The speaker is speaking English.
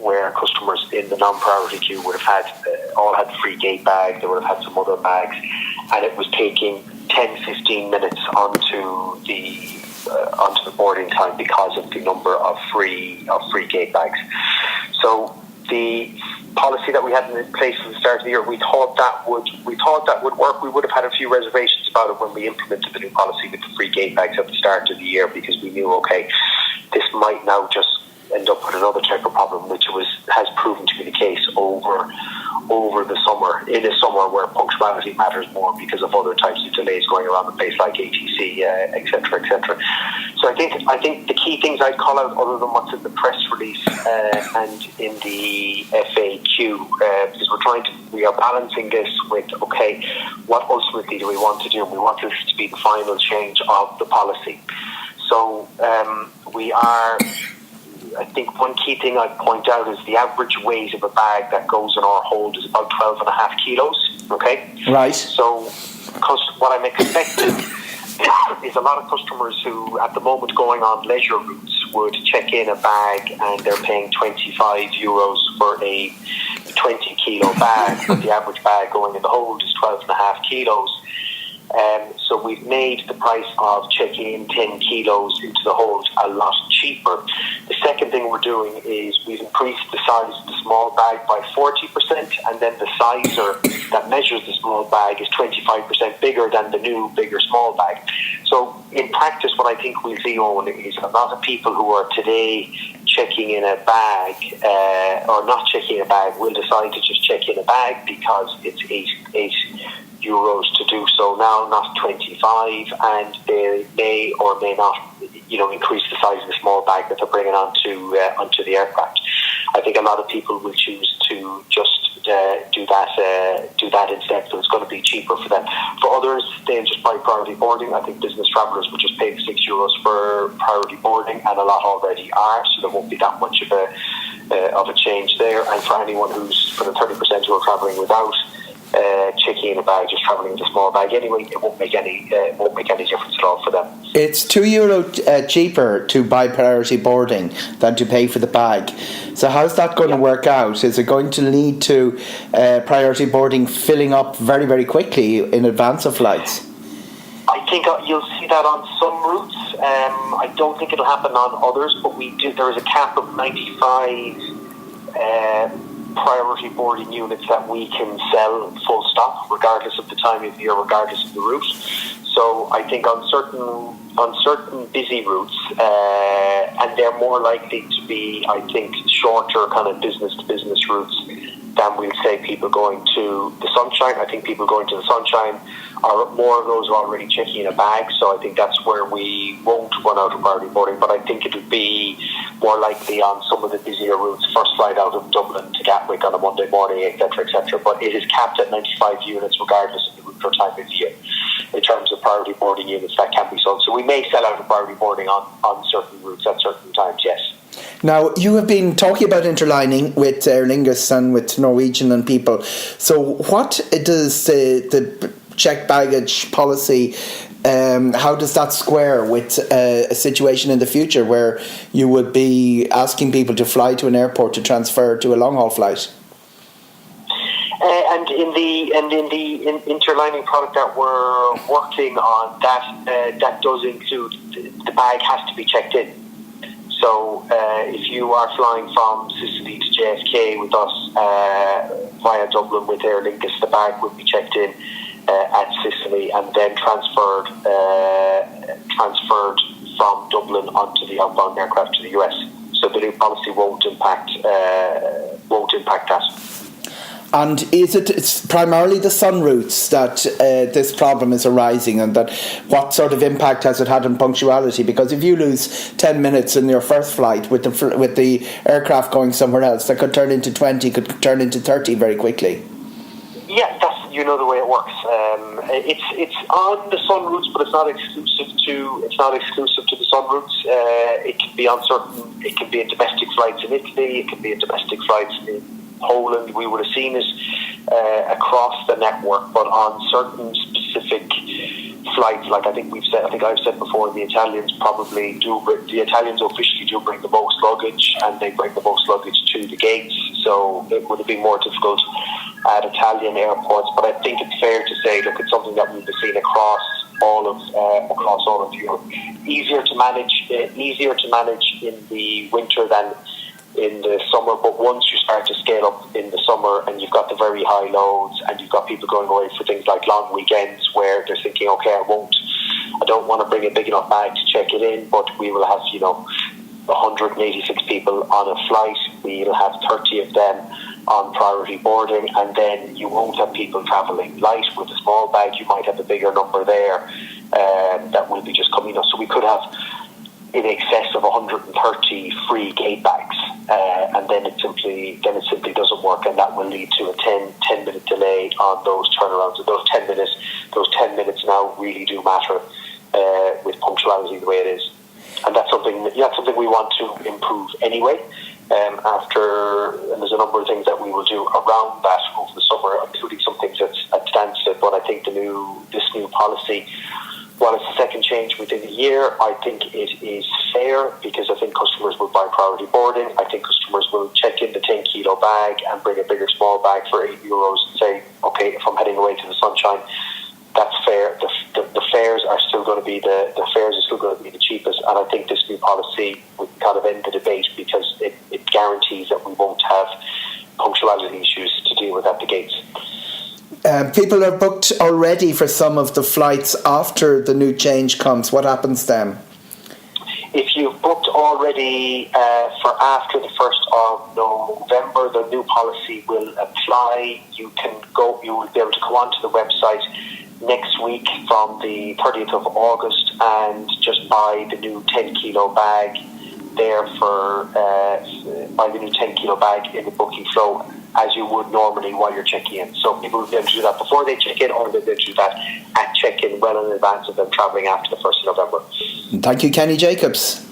where customers in the non-priority queue would have had all had free gate bags. They would have had some other bags, and it was taking 10-15 minutes onto the boarding time because of the number of free gate bags. So the policy that we had in place at the start of the year, we thought that would work. We would have had a few reservations about it when we implemented the new policy with the free gate bags at the start of the year, because we knew, okay, this might now just end up with another type of problem, which has proven to be the case over the summer, in a summer where punctuality matters more because of other types of delays going around the place, like ATC, etc., etc. So I think the key things I'd call out, other than what's in the press release and in the FAQ, because we are balancing this with, okay, what ultimately do we want to do? We want this to be the final change of the policy. So I think one key thing I'd point out is the average weight of a bag that goes in our hold is about 12.5 kilos. Okay? Right. So what I'm expecting is a lot of customers who, at the moment, going on leisure routes would check in a bag and they're paying €25 for a 20 kilo bag, but the average bag going in the hold is 12.5 kilos. So we've made the price of checking in 10 kilos into the hold a lot cheaper. The second thing we're doing is we've increased the size of the small bag by 40%, and then the sizer that measures the small bag is 25% bigger than the new bigger small bag. So in practice, what I think we'll see, Eoghan, is a lot of people who are today checking in a bag or not checking a bag will decide to just check in a bag because it's eight euros to do so now, not 25, and they may or may not, increase the size of the small bag that they're bringing onto the aircraft. I think a lot of people will choose to just do that instead, so it's going to be cheaper for them. For others, they'll just buy priority boarding. I think business travellers will just pay the €6 for priority boarding, and a lot already are, so there won't be that much of a change there. And for anyone for the 30% who are travelling without checking in a bag, just travelling with a small bag anyway, it won't make any difference at all for them. It's €2 cheaper to buy priority boarding than to pay for the bag. So how's that going to work out? Is it going to lead to priority boarding filling up very, very quickly in advance of flights? I think you'll see that on some routes. I don't think it'll happen on others, but there is a cap of 95 priority boarding units that we can sell full stop, regardless of the time of year, regardless of the route. So I think on certain busy routes, and they're more likely to be, I think, shorter kind of business to business routes than we'll say people going to the Sunshine. I think people going to the Sunshine are more of those who are already checking in a bag, so I think that's where we won't run out of priority boarding, but I think it'll be more likely on some of the busier routes, first flight out of Dublin to Gatwick on a Monday morning, etc., etc. But it is capped at 95 units regardless of the route or time of year in terms of priority boarding units that can be sold. So we may sell out of priority boarding on certain routes at certain times, yes. Now, you have been talking about interlining with Aer Lingus and with Norwegian and people. So what does the checked baggage policy, how does that square with a situation in the future where you would be asking people to fly to an airport to transfer to a long-haul flight? And in the interlining product that we're working on, that does include the bag has to be checked in. So if you are flying from Sicily to JFK with us via Dublin with Aer Lingus, the bag would be checked in at Sicily and then transferred from Dublin onto the outbound aircraft to the US. So the new policy won't impact that. And it's primarily the sun routes that this problem is arising, and that what sort of impact has it had on punctuality? Because if you lose 10 minutes in your first flight with the aircraft going somewhere else, that could turn into 20, could turn into 30 very quickly. Yeah, that's the way it works. It's on the sun routes, but it's not exclusive to the sun routes. It can be on certain. It can be in domestic flights in Italy. It can be in domestic flights in Poland. We would have seen it across the network, but on certain specific flights, like I think I've said before, the Italians officially do bring the most luggage, and they bring the most luggage to the gates, so it would have been more difficult at Italian airports. But I think it's fair to say, look, it's something that we've seen across all of Europe. Easier to manage in the winter than in the summer, but once you start to scale up in the summer and you've got the very high loads and you've got people going away for things like long weekends where they're thinking, okay, I don't want to bring a big enough bag to check it in, but we will have 186 people on a flight, we'll have 30 of them on priority boarding, and then you won't have people travelling light with a small bag. You might have a bigger number there that will be just coming up. So we could have in excess of 130 free gate bags, and then it simply doesn't work, and that will lead to a 10 minute delay on those turnarounds. And those 10 minutes now really do matter with punctuality the way it is, and that's something we want to improve anyway. And there's a number of things that we will do around that over the summer, including some things at Stansted. But I think this new policy, while it's the second change within a year, I think it is fair, because I think customers will buy priority boarding. I think customers will check in the 10 kilo bag and bring a bigger small bag for €8 and say, okay, if I'm heading away to the sunshine, that's fair. The fares are still going to be the cheapest, and I think this new policy would kind of end the debate, because it guarantees that we won't have punctuality issues to deal with at the gates. People are booked already for some of the flights after the new change comes. What happens then? If you've booked already for after the 1st of November, the new policy will apply. You will be able to go onto the website next week from the 30th of August and just buy the new 10 kilo bag there buy the new 10 kilo bag in the booking flow as you would normally while you're checking in. So people will be able to do that before they check in, or they'll be able to do that at check-in well in advance of them travelling after the 1st of November. Thank you, Kenny Jacobs.